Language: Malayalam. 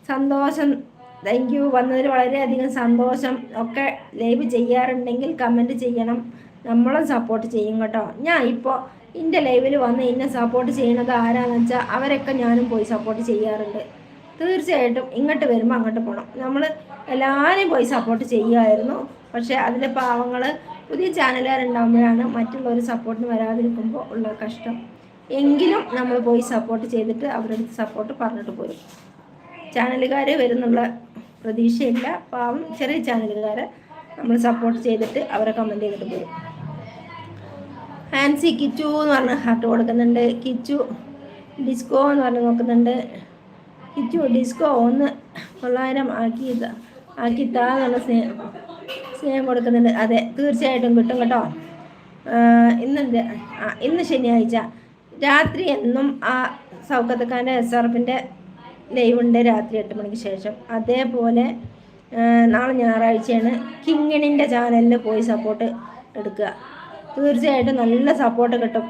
സന്തോഷം. Thank you. വന്നതിൽ വളരെയധികം സന്തോഷം. ഒക്കെ ലൈവ് ചെയ്യാറുണ്ടെങ്കിൽ കമൻറ്റ് ചെയ്യണം, നമ്മളും സപ്പോർട്ട് ചെയ്യും കേട്ടോ. ഞാൻ ഇപ്പോൾ എൻ്റെ ലൈവിൽ വന്ന് എന്നെ സപ്പോർട്ട് ചെയ്യണത് ആരാന്ന് വെച്ചാൽ അവരൊക്കെ ഞാനും പോയി സപ്പോർട്ട് ചെയ്യാറുണ്ട്. തീർച്ചയായിട്ടും ഇങ്ങോട്ട് വരുമ്പോൾ അങ്ങോട്ട് പോകണം. നമ്മൾ എല്ലാവരെയും പോയി സപ്പോർട്ട് ചെയ്യുമായിരുന്നു. പക്ഷേ അതിലെ പാവങ്ങൾ പുതിയ ചാനലുകാരുണ്ടാകുമ്പോഴാണ് മറ്റുള്ളവർ സപ്പോർട്ടിന് വരാതിരിക്കുമ്പോൾ ഉള്ള കഷ്ടം. എങ്കിലും നമ്മൾ പോയി സപ്പോർട്ട് ചെയ്തിട്ട് അവരുടെ അടുത്ത് സപ്പോർട്ട് പറഞ്ഞിട്ട് പോരും. ചാനലുകാർ വരുന്നുള്ള പ്രതീക്ഷയില്ല. പാവം ചെറിയ ചാനലുകാരെ നമ്മൾ സപ്പോർട്ട് ചെയ്തിട്ട് അവരെ കമൻറ്റ് ചെയ്തിട്ട് പോരും. ഹാൻസി കിച്ചു എന്ന് പറഞ്ഞ് ഹാർട്ട് കൊടുക്കുന്നുണ്ട്. കിച്ചു ഡിസ്കോ എന്ന് പറഞ്ഞ് നോക്കുന്നുണ്ട്. കിച്ചു ഡിസ്കോ 900 ആക്കിത്താ എന്നുള്ള സ്നേഹം കൊടുക്കുന്നുണ്ട്. അതെ, തീർച്ചയായിട്ടും കിട്ടും കേട്ടോ. ഇന്ന് ശനിയാഴ്ച രാത്രി എന്നും ആ സൗഖ്യത്തക്കാരൻ്റെ SRFിൻ്റെ ലൈവ് ഉണ്ട് രാത്രി 8 മണിക്ക് ശേഷം. അതേപോലെ നാളെ ഞായറാഴ്ചയാണ്. കിങ്ങിണിൻ്റെ ചാനലിൽ പോയി സപ്പോർട്ട് എടുക്കുക. തീർച്ചയായിട്ടും നല്ല സപ്പോർട്ട് കിട്ടും.